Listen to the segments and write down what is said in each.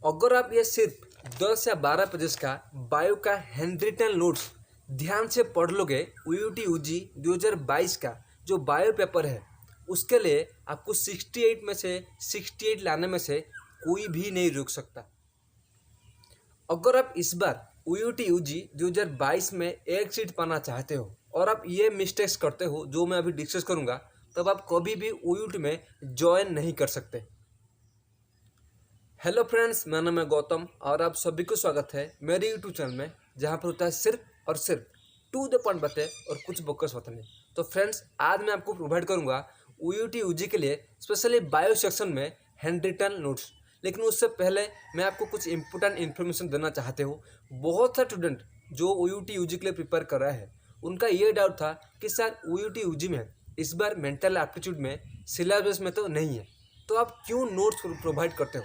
अगर आप ये सिर्फ 10 या 12 पेजेस का बायो का हैंड रिटन नोट्स ध्यान से पढ़ लोगे, यूटी यूजी 2022 का जो बायो पेपर है उसके लिए आपको 68 में से 68 लाने में से कोई भी नहीं रोक सकता। अगर आप इस बार यूटी यूजी 2022 में एक सीट पाना चाहते हो और आप ये मिस्टेक्स करते हो जो मैं अभी डिस्कस करूँगा, तब आप कभी भी यूटी में ज्वाइन नहीं कर सकते। हेलो फ्रेंड्स, मेरा नाम है गौतम और आप सभी को स्वागत है मेरे यूट्यूब चैनल में, जहाँ पर होता है सिर्फ और सिर्फ टू द पॉइंट बातें और कुछ बोकस बातें नहीं। तो फ्रेंड्स, आज मैं आपको प्रोवाइड करूँगा यूटी यूजी के लिए स्पेशली बायो सेक्शन में हैंड रिटन नोट्स। लेकिन उससे पहले मैं आपको कुछ इंपॉर्टेंट इन्फॉर्मेशन देना चाहते हो। बहुत सारे स्टूडेंट जो यूटी यूजी के लिए प्रिपेयर कर रहे हैं, उनका ये डाउट था कि सर यूटी यूजी में इस बार मेंटल एप्टीट्यूड में सिलेबस में तो नहीं है, तो आप क्यों नोट्स प्रोवाइड करते हो।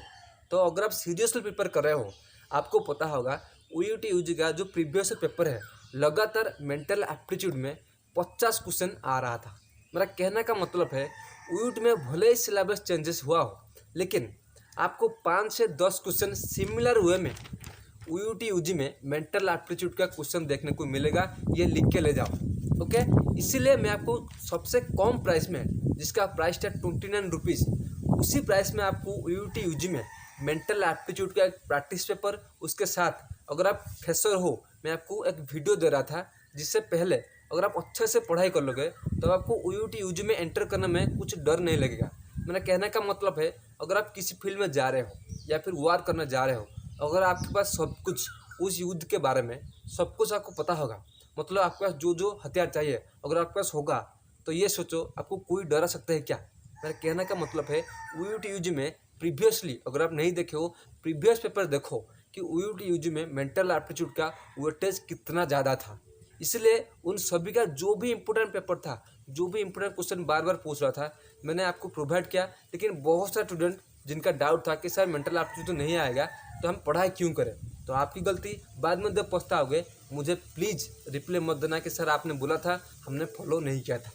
तो अगर आप सीरियसली प्रिपेयर कर रहे हो, आपको पता होगा यूटी यूजी का जो प्रीवियस पेपर है, लगातार मेंटल एप्टीट्यूड में 50 क्वेश्चन आ रहा था। मेरा कहने का मतलब है यूटी में भले ही सिलेबस चेंजेस हुआ हो, लेकिन आपको 5 से 10 क्वेश्चन सिमिलर वे में यूटी यूजी में मेंटल एप्टीट्यूड का क्वेश्चन देखने को मिलेगा। ये लिख के ले जाओ, ओके। इसीलिए मैं आपको सबसे कम प्राइस में, जिसका प्राइस था 29 रुपीज़, उसी प्राइस में आपको यूटी यूजी में मेंटल एप्टीट्यूड का एक प्रैक्टिस पेपर, उसके साथ अगर आप फ्रेशर हो, मैं आपको एक वीडियो दे रहा था जिससे पहले अगर आप अच्छे से पढ़ाई कर लोगे तो आपको यूटी यूजी में एंटर करने में कुछ डर नहीं लगेगा। मेरा कहने का मतलब है, अगर आप किसी फील्ड में जा रहे हो या फिर वार करने जा रहे हो, अगर आपके पास सब कुछ उस युद्ध के बारे में सब कुछ आपको पता होगा, मतलब आपके पास जो जो हथियार चाहिए अगर आपके पास होगा, तो ये सोचो आपको कोई डरा सकता है क्या। मेरा कहने का मतलब है यूटी यूजी में प्रीवियसली अगर आप नहीं देखे हो, प्रीवियस पेपर देखो कि यूटी यूजी में मेंटल एप्टीट्यूड का वेटेज कितना ज़्यादा था। इसलिए उन सभी का जो भी इम्पोर्टेंट पेपर था, जो भी इम्पोर्टेंट क्वेश्चन बार बार पूछ रहा था, मैंने आपको प्रोवाइड किया। लेकिन बहुत सारे स्टूडेंट जिनका डाउट था कि सर मेंटल एप्टीट्यूड तो नहीं आएगा, तो हम पढ़ाई क्यों करें। तो आपकी गलती, बाद में जब पछताओगे मुझे प्लीज़ रिप्लाई मत देना कि सर आपने बोला था, हमने फॉलो नहीं किया था,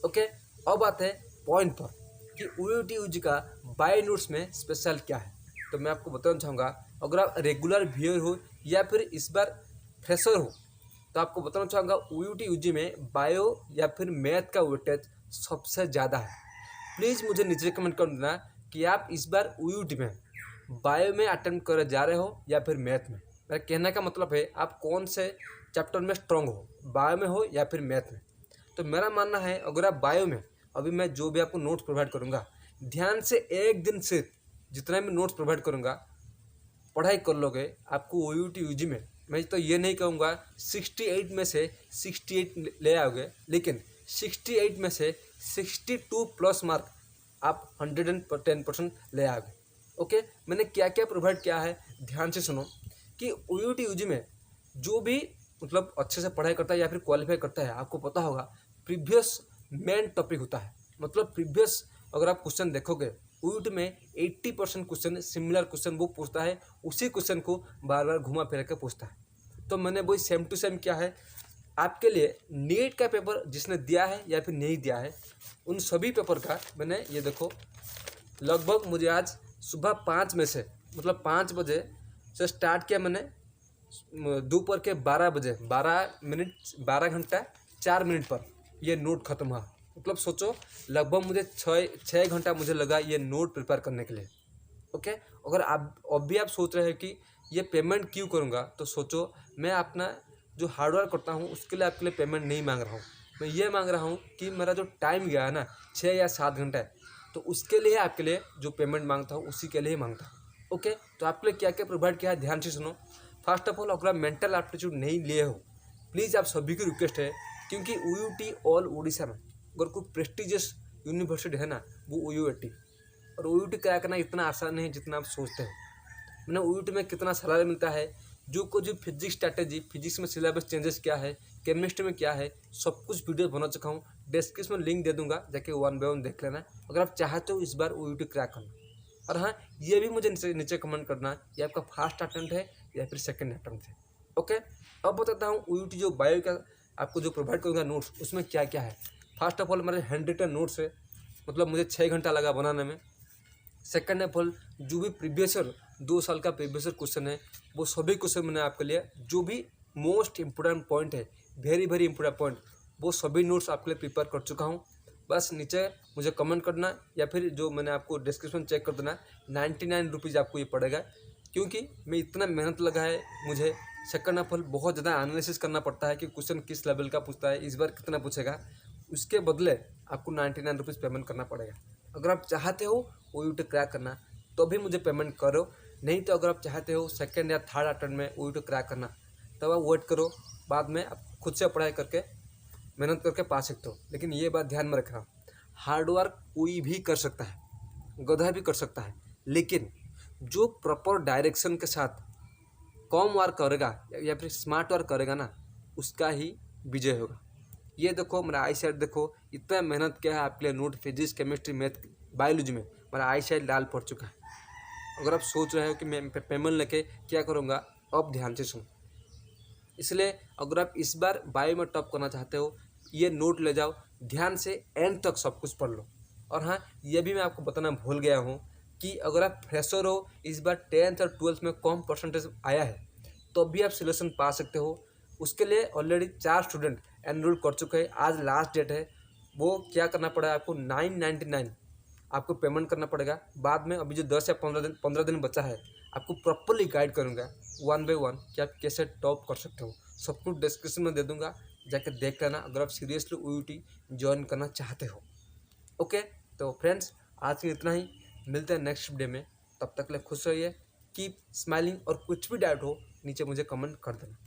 ओके। अब आते हैं पॉइंट पर कि यूटी यूजी का बायो नोट्स में स्पेशल क्या है। तो मैं आपको बताना चाहूँगा, अगर आप रेगुलर व्यूअर हो या फिर इस बार फ्रेशर हो, तो आपको बताना चाहूँगा यूटी यूजी में बायो या फिर मैथ का वेटेज सबसे ज़्यादा है। प्लीज़ मुझे नीचे कमेंट कर देना कि आप इस बार यूटी में बायो में अटेम्प्ट कर जा रहे हो या फिर मैथ में। मेरा कहने का मतलब है आप कौन से चैप्टर में स्ट्रॉन्ग हो, बायो में हो या फिर मैथ में। तो मेरा मानना है अगर आप बायो में, अभी मैं जो भी आपको नोट्स प्रोवाइड करूँगा, ध्यान से एक दिन से जितना भी नोट्स प्रोवाइड करूँगा पढ़ाई कर लोगे, आपको यूटी यूजी में, मैं तो ये नहीं कहूँगा 68 में से 68 ले आओगे, लेकिन 68 में से 62 प्लस मार्क आप 110% ले आओगे, ओके। मैंने क्या क्या प्रोवाइड किया है ध्यान से सुनो कि यूटी यूजी में जो भी मतलब अच्छे से पढ़ाई करता है या फिर क्वालिफाई करता है, आपको पता होगा प्रीवियस मेन टॉपिक होता है। मतलब प्रीवियस अगर आप क्वेश्चन देखोगे, यूटी में 80% क्वेश्चन सिमिलर क्वेश्चन वो पूछता है, उसी क्वेश्चन को बार बार घुमा फिरा के पूछता है। तो मैंने वही सेम टू सेम क्या है आपके लिए नीट का पेपर जिसने दिया है या फिर नहीं दिया है, उन सभी पेपर का मैंने ये देखो, लगभग मुझे आज सुबह 5 में से, मतलब 5 बजे से स्टार्ट किया मैंने, दोपहर के 12 बजे 12 घंटा 4 मिनट पर ये नोट खत्म हुआ। मतलब सोचो लगभग मुझे 6 घंटा मुझे लगा ये नोट प्रिपेयर करने के लिए, ओके। अगर आप अब भी आप सोच रहे हैं कि ये पेमेंट क्यों करूँगा, तो सोचो मैं अपना जो हार्डवर्क करता हूँ उसके लिए आपके लिए पेमेंट नहीं मांग रहा हूँ। मैं ये मांग रहा हूँ कि मेरा जो टाइम गया है ना 6 या 7 घंटा, तो उसके लिए आपके लिए जो पेमेंट मांगता हूँ उसी के लिए ही मांगता हूँ, ओके। तो आपके लिए क्या क्या प्रोवाइड किया है ध्यान से सुनो। फर्स्ट ऑफ ऑल, अगर आप मेंटल एप्टीट्यूड नहीं लिए हो, प्लीज़ आप सभी की रिक्वेस्ट है, क्योंकि यूटी ऑल उड़ीसा में अगर कोई प्रेस्टिजियस यूनिवर्सिटी है ना, वो यूटी, और यूटी क्रैक करना इतना आसान नहीं है जितना आप सोचते हैं। मैंने यूटी में कितना सैलरी मिलता है, जो कुछ भी फिजिक्स स्ट्रैटेजी, फिजिक्स में सिलेबस चेंजेस क्या है, केमिस्ट्री में क्या है, सब कुछ वीडियो बना चुका हूँ। डिस्क्रिप्शन में लिंक दे दूंगा, जाके 1 बाय 1 देख लेना अगर आप चाहते हो इस बार यूटी क्रैक करना। और हाँ, ये भी मुझे नीचे कमेंट करना ये आपका फर्स्ट अटेम्प्ट है या फिर सेकेंड अटेम्प्ट है, ओके। अब बताता हूँ यूटी जो बायो का आपको जो प्रोवाइड करूँगा नोट्स, उसमें क्या क्या है। फर्स्ट ऑफ ऑल मेरे हैंड रिटन नोट्स है, मतलब मुझे 6 घंटा लगा बनाने में। सेकेंड ऑफ ऑल, जो भी प्रीवियस ईयर 2 साल का प्रीवियस क्वेश्चन है, वो सभी क्वेश्चन मैंने आपके लिए जो भी मोस्ट इम्पोर्टेंट पॉइंट है, वेरी वेरी इंपॉर्टेंट पॉइंट, वो सभी नोट्स आपके लिए प्रिपेयर कर चुका हूँ। बस नीचे मुझे कमेंट करना या फिर जो मैंने आपको डिस्क्रिप्शन चेक कर देना। 99 रुपीज़ आपको ये पड़ेगा, क्योंकि मैं इतना मेहनत लगा है, मुझे सेकंड ऑफ ऑल बहुत ज़्यादा एनालिसिस करना पड़ता है कि क्वेश्चन किस लेवल का पूछता है, इस बार कितना पूछेगा। उसके बदले आपको 99 रुपीज़ पेमेंट करना पड़ेगा। अगर आप चाहते हो OUT क्रैक करना तो भी मुझे पेमेंट करो, नहीं तो अगर आप चाहते हो सेकंड या थर्ड अटेम्प्ट में OUT क्रैक करना तब आप वेट करो, बाद में आप खुद से पढ़ाई करके मेहनत करके पा सकते हो। लेकिन ये बात ध्यान में रखना, हार्ड वर्क कोई भी कर सकता है, गधा भी कर सकता है, लेकिन जो प्रॉपर डायरेक्शन के साथ कम वर्क करेगा या फिर स्मार्ट वर्क करेगा ना, उसका ही विजय होगा। ये देखो मेरा आई साइड, देखो इतना मेहनत किया है आपके लिए, note physics chemistry math biology में मेरा आई साइड लाल पड़ चुका है। अगर आप सोच रहे हो कि मैं पेमेंट लेके क्या करूँगा, अब ध्यान से सुनो। इसलिए अगर आप इस बार बायो में टॉप करना चाहते हो, ये नोट ले जाओ, ध्यान से एंड तक सब कुछ पढ़ लो। और हाँ, ये भी मैं आपको बताना भूल गया हूँ कि अगर आप फ्रेशर हो, इस बार 10th और 12th में कम परसेंटेज आया है तो भी आप सिलेक्शन पा सकते हो। उसके लिए ऑलरेडी 4 स्टूडेंट एनरोल कर चुके हैं, आज लास्ट डेट है। वो क्या करना पड़ेगा आपको, 999 आपको पेमेंट करना पड़ेगा। बाद में अभी जो 10 या 15 दिन बचा है, आपको प्रॉपरली गाइड करूँगा 1 बाय 1 कि आप कैसे टॉप कर सकते हो। सब कुछ डिस्क्रिप्शन में दे दूँगा, जाकर देख लेना अगर आप सीरियसली OUT ज्वाइन करना चाहते हो। ओके, तो फ्रेंड्स आज के इतना ही, मिलते हैं नेक्स्ट वीडियो में। तब तक के लिए खुश रहिए, कीप स्माइलिंग, और कुछ भी डाउट हो नीचे मुझे कमेंट कर देना।